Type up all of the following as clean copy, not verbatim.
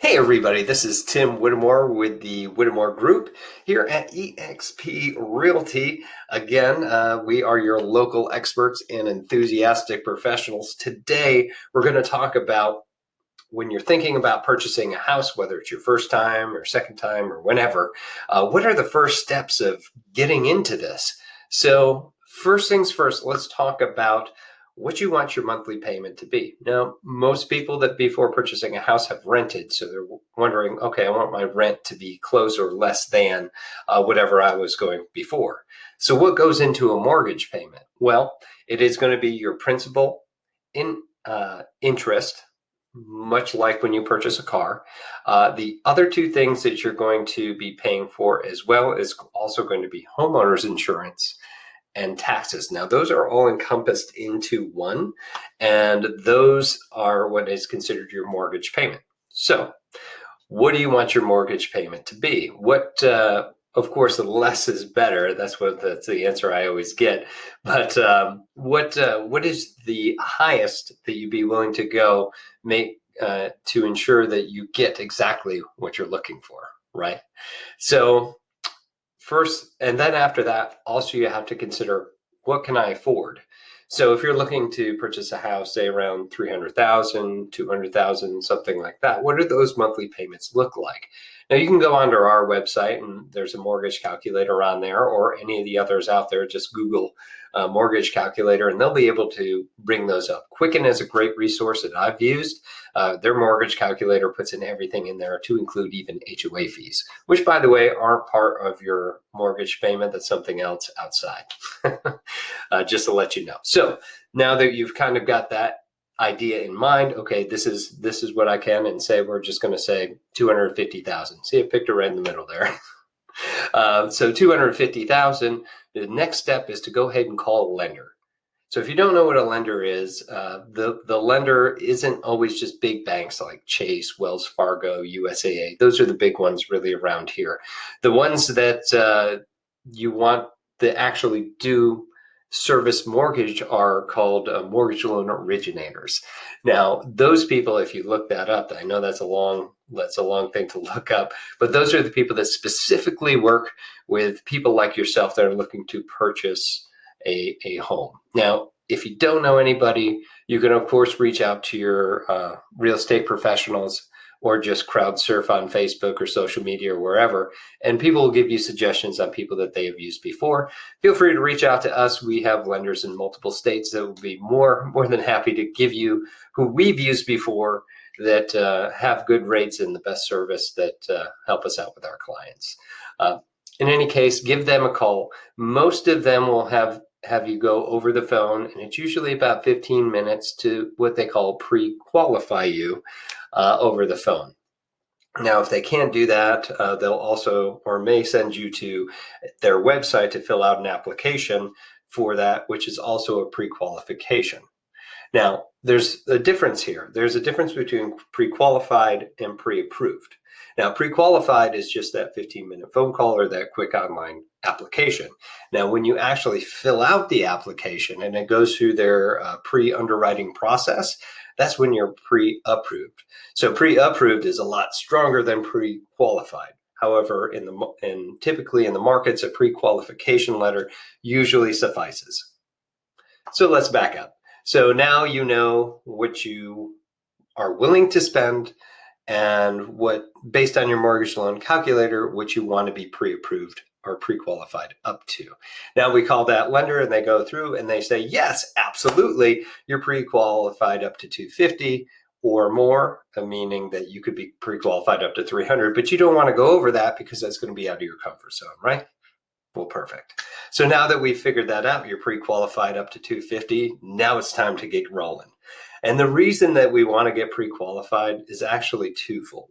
Hey everybody, this is Tim Whittemore with the Whittemore Group here at eXp Realty. Again, we are your local experts and enthusiastic professionals. Today, we're going to talk about when you're thinking about purchasing a house, whether it's your first time or second time or whenever, what are the first steps of getting into this? So first things first, let's talk about what you want your monthly payment to be. Now, most people that before purchasing a house have rented, so they're wondering, okay, I want my rent to be close or less than whatever I was going before. So what goes into a mortgage payment? Well, it is going to be your principal in interest, much like when you purchase a car. The other two things that you're going to be paying for as well is also going to be homeowners insurance and taxes. Now, those are all encompassed into one, and those are what is considered your mortgage payment. So, what do you want your mortgage payment to be? Of course, the less is better. That's the answer I always get. But what is the highest that you'd be willing to go make to ensure that you get exactly what you're looking for, right? So first, and then after that, also you have to consider, what can I afford? So if you're looking to purchase a house, say around 300,000, 200,000, something like that, what do those monthly payments look like? Now you can go onto our website and there's a mortgage calculator on there, or any of the others out there. Just Google mortgage calculator and they'll be able to bring those up. Quicken is a great resource that I've used. Their mortgage calculator puts in everything in there, to include even HOA fees, which, by the way, aren't part of your mortgage payment. That's something else outside, just to let you know. So now that you've kind of got that idea in mind, okay, this is what I can, and say we're just going to say 250,000. See, I picked a right in the middle there. So 250,000. The next step is to go ahead and call a lender. So if you don't know what a lender is, the lender isn't always just big banks like Chase, Wells Fargo, USAA. Those are the big ones really around here. The ones that you want that actually do service mortgage are called mortgage loan originators. Now, those people, if you look that up, I know that's a long thing to look up, but those are the people that specifically work with people like yourself that are looking to purchase a home. Now, if you don't know anybody, you can of course reach out to your real estate professionals, or just crowd surf on Facebook or social media or wherever, and people will give you suggestions on people that they have used before. Feel free to reach out to us. We have lenders in multiple states that will be more than happy to give you who we've used before, that have good rates and the best service, that help us out with our clients. In any case, give them a call. Most of them will have you go over the phone, and it's usually about 15 minutes to what they call pre-qualify you over the phone. Now, if they can't do that, they'll also, or may send you to their website to fill out an application for that, which is also a pre-qualification. Now, there's a difference here. There's a difference between pre-qualified and pre-approved. Now, pre-qualified is just that 15-minute phone call or that quick online application. Now, when you actually fill out the application and it goes through their pre-underwriting process, that's when you're pre-approved. So pre-approved is a lot stronger than pre-qualified. However, typically in the markets, a pre-qualification letter usually suffices. So let's back up. So now you know what you are willing to spend, and what, based on your mortgage loan calculator, what you want to be pre-approved or pre-qualified up to. Now we call that lender and they go through and they say, yes, absolutely, you're pre-qualified up to 250 or more, meaning that you could be pre-qualified up to 300, but you don't want to go over that because that's going to be out of your comfort zone, right? Well, perfect. So now that we've figured that out, you're pre-qualified up to 250. Now it's time to get rolling. And the reason that we want to get pre-qualified is actually twofold.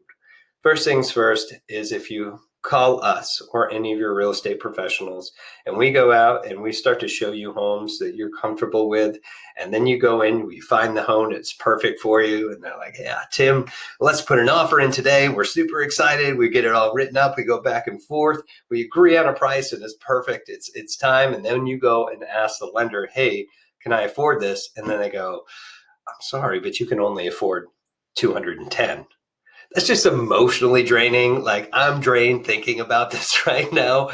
First things first is, if you call us or any of your real estate professionals and we go out and we start to show you homes that you're comfortable with, and then you go in, we find the home, it's perfect for you, and they're like, yeah, Tim, let's put an offer in today. We're super excited. We get it all written up. We go back and forth. We agree on a price and it's perfect. It's time. And then you go and ask the lender, hey, can I afford this? And then they go, I'm sorry, but you can only afford 210. that's just emotionally draining. Like I'm drained thinking about this right now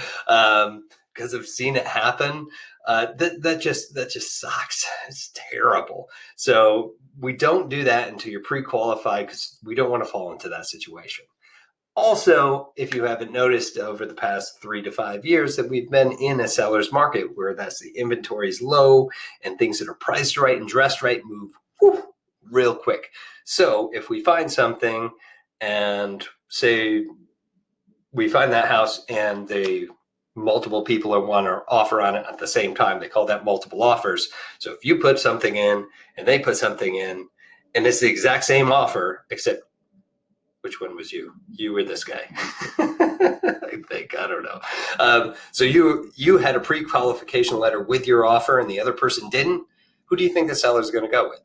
because I've seen it happen. That just sucks. It's terrible. So we don't do that until you're pre-qualified because we don't want to fall into that situation. Also, if you haven't noticed over the past 3 to 5 years that we've been in a seller's market where that's the inventory is low and things that are priced right and dressed right move real quick. So if we find something and say we find that house and the multiple people want to offer on it at the same time, they call that multiple offers. So if you put something in and they put something in and it's the exact same offer, except which one was you? You were this guy. I think, I don't know. So you had a pre-qualification letter with your offer and the other person didn't. Who do you think the seller is going to go with?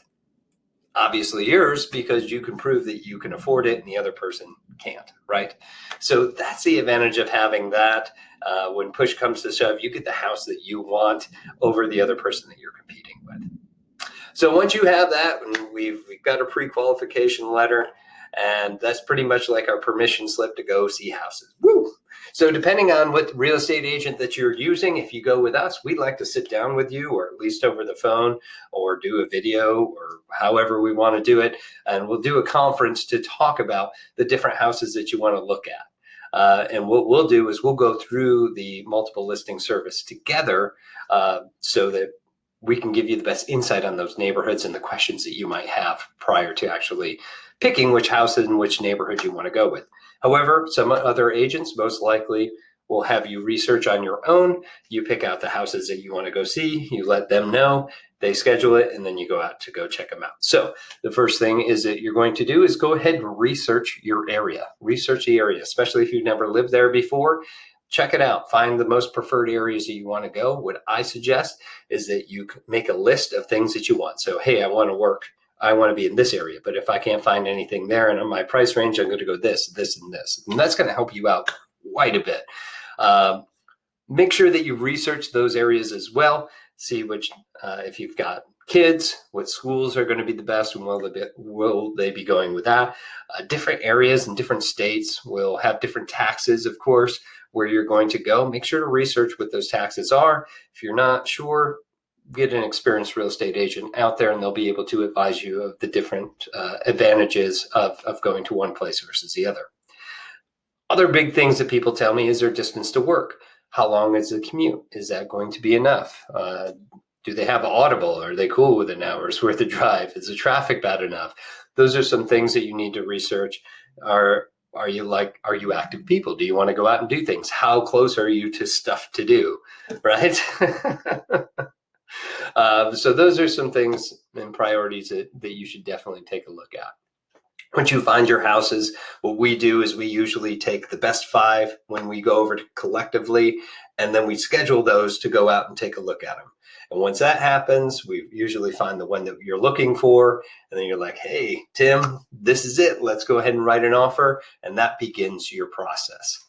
Obviously yours, because you can prove that you can afford it and the other person can't, right? So that's the advantage of having that. When push comes to shove, you get the house that you want over the other person that you're competing with. So once you have that, we've got a pre-qualification letter, and that's pretty much like our permission slip to go see houses. Woo! So depending on what real estate agent that you're using, if you go with us, we'd like to sit down with you, or at least over the phone, or do a video, or however we want to do it. And we'll do a conference to talk about the different houses that you want to look at. And what we'll do is we'll go through the multiple listing service together so that we can give you the best insight on those neighborhoods and the questions that you might have prior to actually picking which house and which neighborhood you want to go with. However, some other agents most likely will have you research on your own. You pick out the houses that you want to go see, you let them know, they schedule it, and then you go out to go check them out. So the first thing is that you're going to do is go ahead and research your area. Research the area, especially if you've never lived there before. Check it out. Find the most preferred areas that you want to go. What I suggest is that you make a list of things that you want. So, hey, I want to be in this area, but if I can't find anything there and in my price range, I'm going to go this, this, and this. And that's going to help you out quite a bit. Make sure that you research those areas as well. See which, if you've got kids, what schools are going to be the best and will they be going with that. Different areas and different states will have different taxes, of course, where you're going to go. Make sure to research what those taxes are. If you're not sure, get an experienced real estate agent out there and they'll be able to advise you of the different advantages of going to one place versus the other. Other big things that people tell me is their distance to work. How long is the commute? Is that going to be enough? Do they have Audible? Are they cool with an hour's worth of drive? Is the traffic bad enough? Those are some things that you need to research. Are you active people? Do you want to go out and do things? How close are you to stuff to do, right? So those are some things and priorities that you should definitely take a look at. Once you find your houses, what we do is we usually take the best 5 when we go over to collectively, and then we schedule those to go out and take a look at them. And once that happens, we usually find the one that you're looking for, and then you're like, hey, Tim, this is it. Let's go ahead and write an offer, and that begins your process.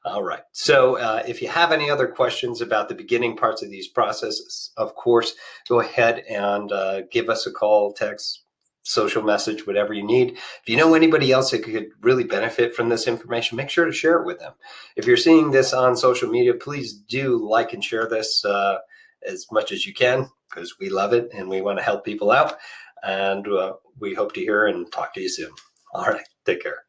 All right. So if you have any other questions about the beginning parts of these processes, of course, go ahead and give us a call, text, social message, whatever you need. If you know anybody else that could really benefit from this information, make sure to share it with them. If you're seeing this on social media, please do like and share this as much as you can, because we love it and we want to help people out. And we hope to hear and talk to you soon. All right. Take care.